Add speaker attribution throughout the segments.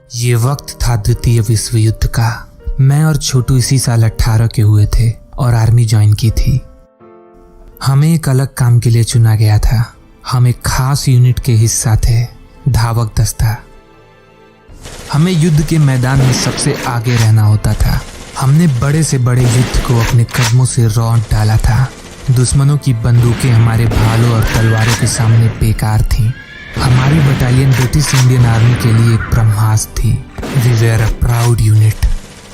Speaker 1: ये वक्त था द्वितीय विश्व युद्ध का। मैं और छोटू इसी साल 18 के हुए थे और आर्मी ज्वाइन की थी। हमें एक अलग काम के लिए चुना गया था। हम एक खास यूनिट के हिस्सा थे, धावक दस्ता। हमें युद्ध के मैदान में सबसे आगे रहना होता था। हमने बड़े से बड़े युद्ध को अपने कदमों से रौंद डाला था। दुश्मनों की बंदूकें हमारे भालों और तलवारों के सामने बेकार थीं। हमारी बटालियन ब्रिटिश इंडियन आर्मी के लिए एक ब्रह्मास्त्र थी। We were a proud unit.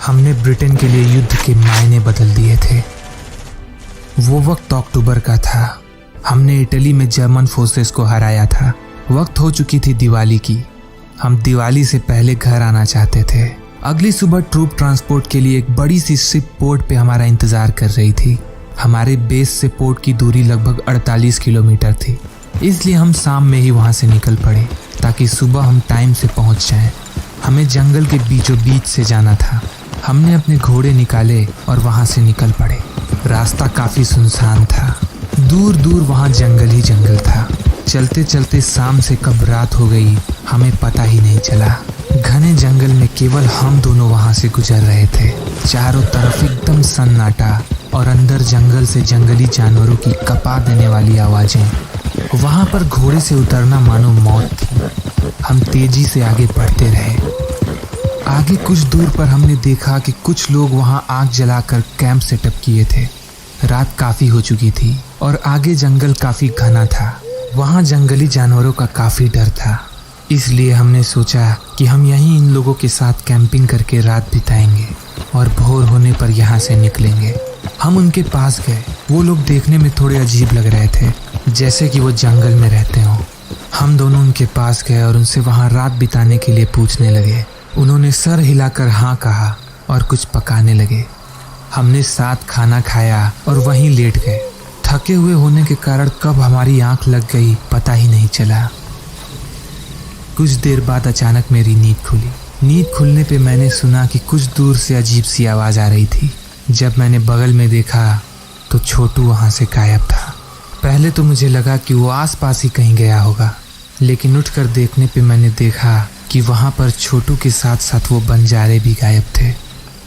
Speaker 1: हमने ब्रिटेन के लिए युद्ध के मायने बदल दिए थे। वो वक्त अक्टूबर का था। हमने इटली में जर्मन फोर्सेस को हराया था। वक्त हो चुकी थी दिवाली की। हम दिवाली से पहले घर आना चाहते थे। अगली सुबह ट्रूप ट्रांसपोर्ट के लिए एक बड़ी सी शिप पोर्ट पे हमारा इंतजार कर रही थी। हमारे बेस से पोर्ट की दूरी लगभग 48 किलोमीटर थी, इसलिए हम शाम में ही वहाँ से निकल पड़े ताकि सुबह हम टाइम से पहुँच जाएं। हमें जंगल के बीचों बीच से जाना था। हमने अपने घोड़े निकाले और वहाँ से निकल पड़े। रास्ता काफ़ी सुनसान था। दूर दूर वहाँ जंगल ही जंगल था। चलते चलते शाम से कब रात हो गई हमें पता ही नहीं चला। घने जंगल में केवल हम दोनों वहाँ से गुजर रहे थे। चारों तरफ एकदम सन्नाटा और अंदर जंगल से जंगली जानवरों की कपा देने वाली आवाज़ें। वहाँ पर घोड़े से उतरना मानो मौत थी। हम तेजी से आगे बढ़ते रहे। आगे कुछ दूर पर हमने देखा कि कुछ लोग वहाँ आग जलाकर कैंप सेटअप किए थे। रात काफ़ी हो चुकी थी और आगे जंगल काफ़ी घना था। वहाँ जंगली जानवरों का काफ़ी डर था, इसलिए हमने सोचा कि हम यहीं इन लोगों के साथ कैंपिंग करके रात बिताएंगे और भोर होने पर यहाँ से निकलेंगे। हम उनके पास गए। वो लोग देखने में थोड़े अजीब लग रहे थे, जैसे कि वो जंगल में रहते हों। हम दोनों उनके पास गए और उनसे वहाँ रात बिताने के लिए पूछने लगे। उन्होंने सर हिलाकर हाँ कहा और कुछ पकाने लगे। हमने साथ खाना खाया और वहीं लेट गए। थके हुए होने के कारण कब हमारी आंख लग गई पता ही नहीं चला। कुछ देर बाद अचानक मेरी नींद खुली। नींद खुलने पे मैंने सुना कि कुछ दूर से अजीब सी आवाज़ आ रही थी। जब मैंने बगल में देखा तो छोटू वहाँ से गायब था। पहले तो मुझे लगा कि वो आसपास ही कहीं गया होगा, लेकिन उठकर देखने पे मैंने देखा कि वहाँ पर छोटू के साथ साथ वो बंजारे भी गायब थे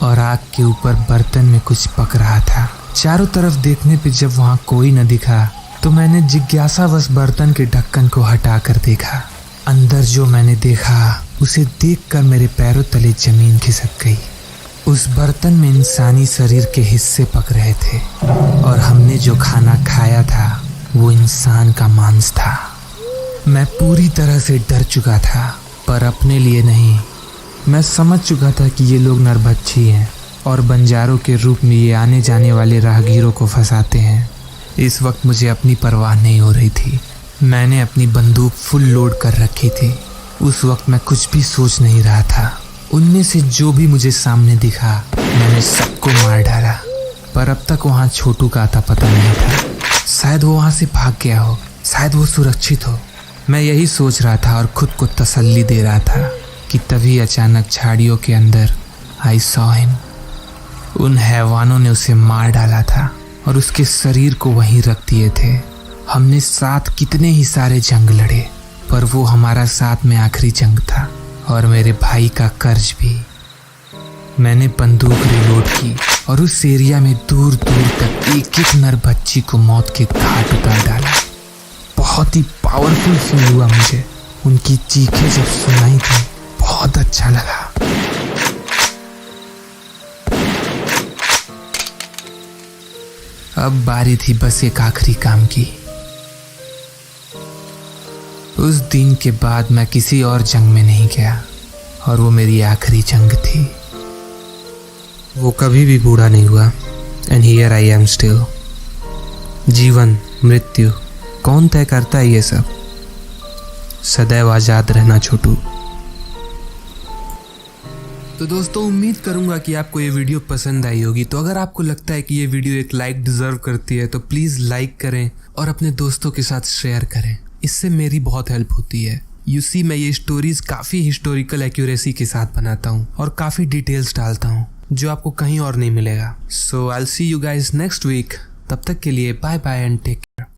Speaker 1: और आग के ऊपर बर्तन में कुछ पक रहा था। चारों तरफ देखने पे जब वहाँ कोई न दिखा तो मैंने जिज्ञासावश बर्तन के ढक्कन को हटा कर देखा। अंदर जो मैंने देखा उसे देखकर मेरे पैरों तले जमीन खिसक गई। उस बर्तन में इंसानी शरीर के हिस्से पक रहे थे और हमने जो खाना खाया था वो इंसान का मांस था। मैं पूरी तरह से डर चुका था, पर अपने लिए नहीं। मैं समझ चुका था कि ये लोग नरभक्षी हैं और बंजारों के रूप में ये आने जाने वाले राहगीरों को फंसाते हैं। इस वक्त मुझे अपनी परवाह नहीं हो रही थी। मैंने अपनी बंदूक फुल लोड कर रखी थी। उस वक्त मैं कुछ भी सोच नहीं रहा था। उनमें से जो भी मुझे सामने दिखा मैंने सबको मार डाला, पर अब तक वहाँ छोटू का आता पता नहीं था। शायद वो वहाँ से भाग गया हो, शायद वो सुरक्षित हो। मैं यही सोच रहा था और खुद को तसल्ली दे रहा था कि तभी अचानक झाड़ियों के अंदर आई सॉ हिम। उन हैवानों ने उसे मार डाला था और उसके शरीर को वहीं रख दिए थे। हमने साथ कितने ही सारे जंग लड़े, पर वो हमारा साथ में आखिरी जंग था और मेरे भाई का कर्ज भी। मैंने बंदूक रिलोड की और उस एरिया में दूर दूर तक एक एक नरभक्षी को मौत के घाट उतार डाला। बहुत ही पावरफुल फील हुआ मुझे। उनकी चीखें जब सुनाई थी बहुत अच्छा लगा। अब बारी थी बस एक आखिरी काम की। उस दिन के बाद मैं किसी और जंग में नहीं गया और वो मेरी आखिरी जंग थी। वो कभी भी बूढ़ा नहीं हुआ। And here I am still. जीवन मृत्यु कौन तय करता है ये सब? सदैव आजाद रहना छोटू। तो दोस्तों, उम्मीद करूंगा कि आपको ये वीडियो पसंद आई होगी। तो अगर आपको लगता है कि ये वीडियो एक लाइक डिजर्व करती है तो प्लीज़ लाइक करें और अपने दोस्तों के साथ शेयर करें। इससे मेरी बहुत हेल्प होती है। मैं ये स्टोरीज काफ़ी हिस्टोरिकल एक्यूरेसी के साथ बनाता हूँ और काफ़ी डिटेल्स डालता हूँ जो आपको कहीं और नहीं मिलेगा। So I will see you guys next week. तब तक के लिए bye bye and take care.